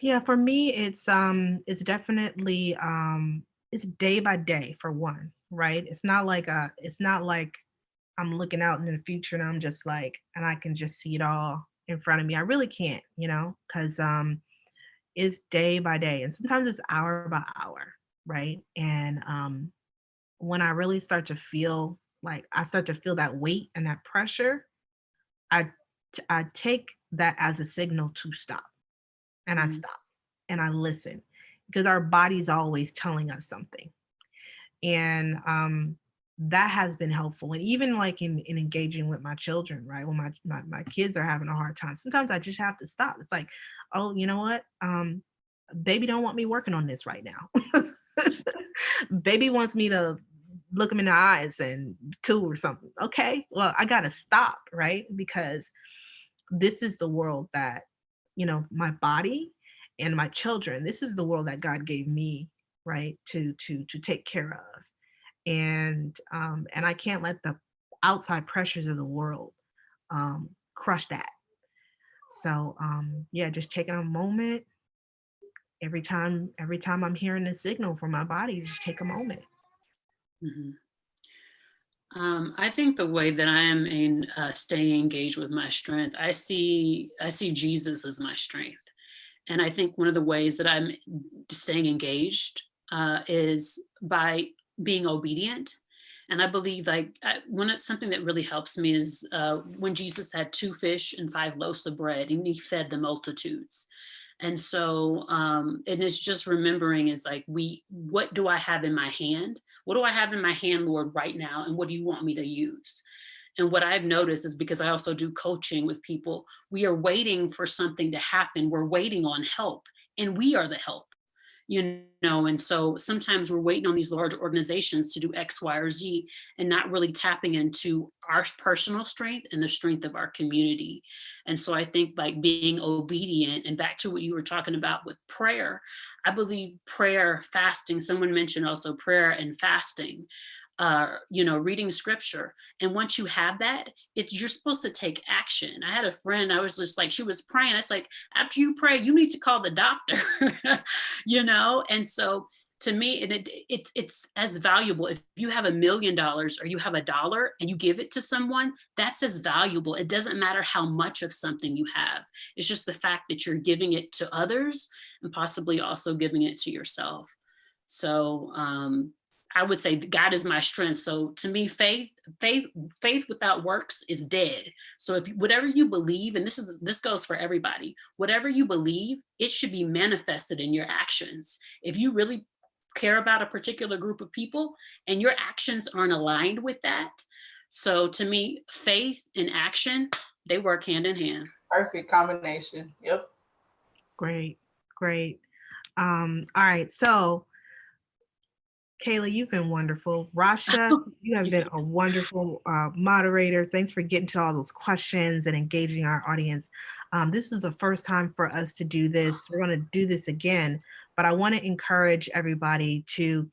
Yeah, for me, it's definitely it's day by day for one, right? It's not like I'm looking out in the future and I'm just like, and I can just see it all in front of me. I really can't, because it's day by day, and sometimes it's hour by hour, right? And when I really start to feel like I start to feel that weight and that pressure, I I take that as a signal to stop, and I stop and I listen, because our body's always telling us something. And that has been helpful. And even like in engaging with my children, right? When my kids are having a hard time, sometimes I just have to stop. It's like, oh, you know what? Baby don't want me working on this right now. Baby wants me to look him in the eyes and cool or something. Okay, well, I gotta stop, right? Because this is the world that, my body and my children, this is the world that God gave me, right? To take care of. And I can't let the outside pressures of the world crush that. So yeah, just taking a moment every time I'm hearing a signal from my body, just take a moment. Mm-hmm. I think the way that I am in staying engaged with my strength, I see Jesus as my strength, and I think one of the ways that I'm staying engaged is by being obedient. And I believe something that really helps me is when Jesus had 2 fish and 5 loaves of bread, and he fed the multitudes. And so, and it's just remembering is like, what do I have in my hand? What do I have in my hand, Lord, right now? And what do you want me to use? And what I've noticed is, because I also do coaching with people, we are waiting for something to happen. We're waiting on help, and we are the help. And so sometimes we're waiting on these large organizations to do X, Y, or Z, and not really tapping into our personal strength and the strength of our community. And so I think like being obedient, and back to what you were talking about with prayer, I believe prayer, fasting, someone mentioned also prayer and fasting, reading scripture. And once you have that, you're supposed to take action. I had a friend, I was just like, she was praying. It's like, after you pray, you need to call the doctor, And so to me, it's as valuable. If you have $1 million or you have $1 and you give it to someone, that's as valuable. It doesn't matter how much of something you have. It's just the fact that you're giving it to others and possibly also giving it to yourself. So, I would say God is my strength. So to me, faith without works is dead. So if whatever you believe, and this goes for everybody, whatever you believe, it should be manifested in your actions. If you really care about a particular group of people and your actions aren't aligned with that. So to me, faith and action, they work hand in hand. Perfect combination. Yep. Great. All right. So Kayla, you've been wonderful. Rasha, you have been a wonderful moderator. Thanks for getting to all those questions and engaging our audience. This is the first time for us to do this. We're going to do this again, but I want to encourage everybody to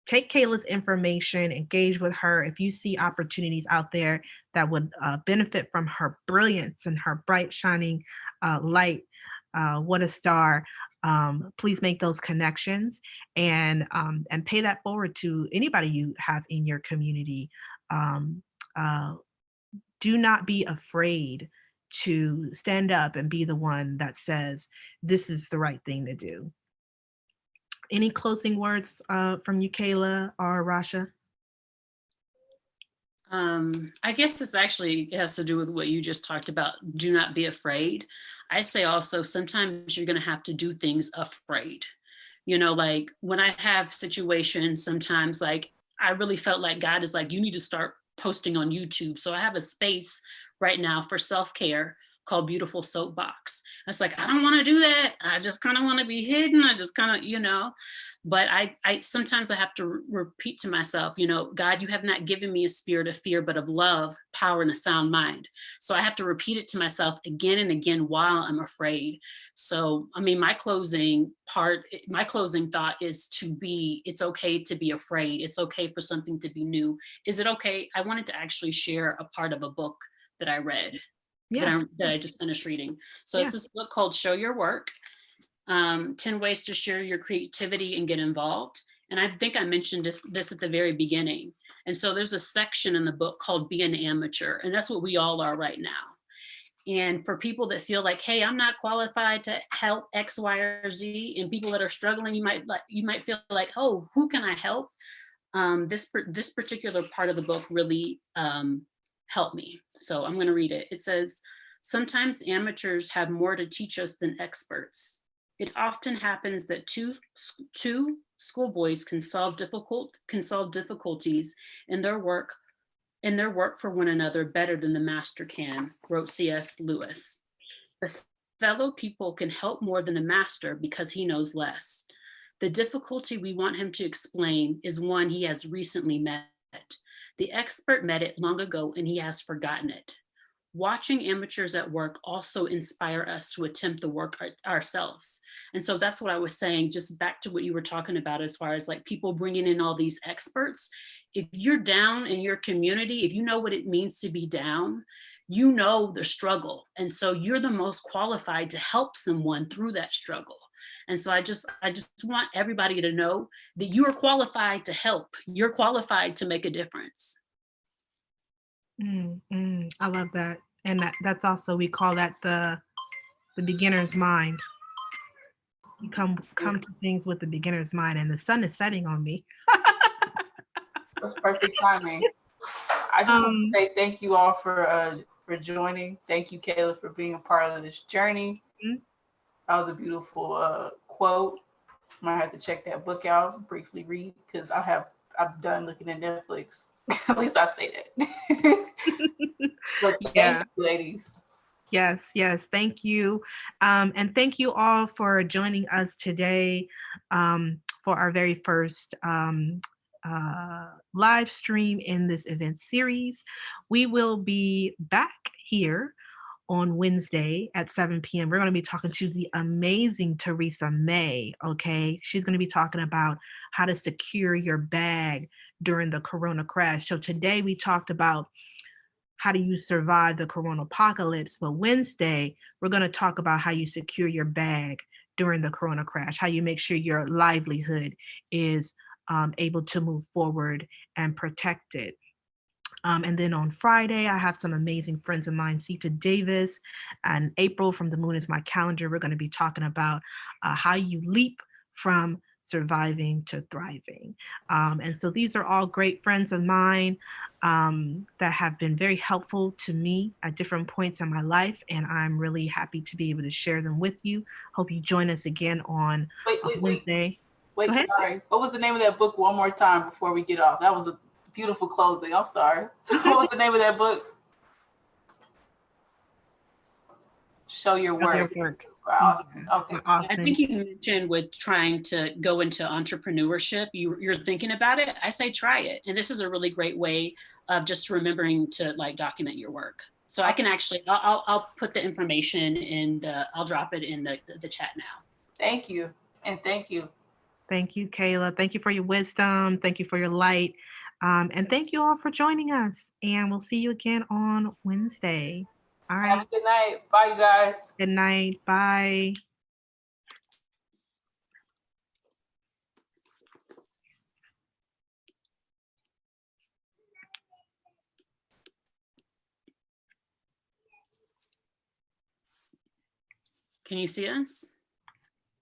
take Kayla's information, engage with her. If you see opportunities out there that would benefit from her brilliance and her bright, shining light, what a star. Please make those connections and pay that forward to anybody you have in your community. Um, uh, do not be afraid to stand up and be the one that says this is the right thing to do. Any closing words from you, Kayla or Rasha? I guess this actually has to do with what you just talked about. Do not be afraid. I say also sometimes you're going to have to do things afraid. Like when I have situations, sometimes like I really felt like God is like, you need to start posting on YouTube. So I have a space right now for self-care called Beautiful Soapbox. It's like, I don't want to do that. I just kind of want to be hidden. I just kind of, but I sometimes I have to repeat to myself, God, you have not given me a spirit of fear, but of love, power, and a sound mind. So I have to repeat it to myself again and again while I'm afraid. So, I mean, my closing thought is it's okay to be afraid. It's okay for something to be new. Is it okay? I wanted to actually share a part of a book that I read. Yeah. That I just finished reading. So Yeah. It's this book called Show Your Work, 10 Ways to Share Your Creativity and Get Involved. And I think I mentioned this at the very beginning. And so there's a section in the book called Be an Amateur. And that's what we all are right now. And for people that feel like, hey, I'm not qualified to help X, Y, or Z, and people that are struggling, you might feel like, oh, who can I help? This particular part of the book really helped me. So I'm going to read it. It says, sometimes amateurs have more to teach us than experts. It often happens that two schoolboys can solve difficulties in their work for one another better than the master can, wrote C.S. Lewis. The fellow pupil can help more than the master because he knows less. The difficulty we want him to explain is one he has recently met. The expert met it long ago and he has forgotten it. Watching amateurs at work also inspire us to attempt the work ourselves. And so that's what I was saying, just back to what you were talking about as far as like people bringing in all these experts. If you're down in your community, if you know what it means to be down, you know the struggle. And so you're the most qualified to help someone through that struggle. And so I just want everybody to know that you are qualified to help. You're qualified to make a difference. I love that. And that's also, we call that the beginner's mind. You come to things with the beginner's mind, and the sun is setting on me. That's perfect timing. I just want to say thank you all for joining. Thank you, Kayla, for being a part of this journey. Mm-hmm. That was a beautiful quote. Might have to check that book out, briefly read, because I'm done looking at Netflix. At least I say that. But thank you, ladies. Yes, thank you. And thank you all for joining us today for our very first live stream in this event series. We will be back here on Wednesday at 7 p.m. We're going to be talking to the amazing Teresa May, okay? She's going to be talking about how to secure your bag during the Corona crash. So today we talked about how do you survive the Coronapocalypse, but Wednesday, we're going to talk about how you secure your bag during the Corona crash, how you make sure your livelihood is able to move forward and protected. And then on Friday, I have some amazing friends of mine, Sita Davis and April from The Moon Is My Calendar. We're going to be talking about how you leap from surviving to thriving. And so these are all great friends of mine that have been very helpful to me at different points in my life. And I'm really happy to be able to share them with you. Hope you join us again on Wednesday. Wait, sorry. What was the name of that book one more time before we get off? That was a beautiful closing. I'm sorry. What was the name of that book? Show Your Work. Awesome. Okay. I think you mentioned with trying to go into entrepreneurship, you're thinking about it. I say try it. And this is a really great way of just remembering to like document your work. So I can actually, I'll put the information and I'll drop it in the chat now. Thank you. And thank you. Thank you, Kayla. Thank you for your wisdom. Thank you for your light. And thank you all for joining us. And we'll see you again on Wednesday. All Have right. a good night. Bye, you guys. Good night. Bye. Can you see us?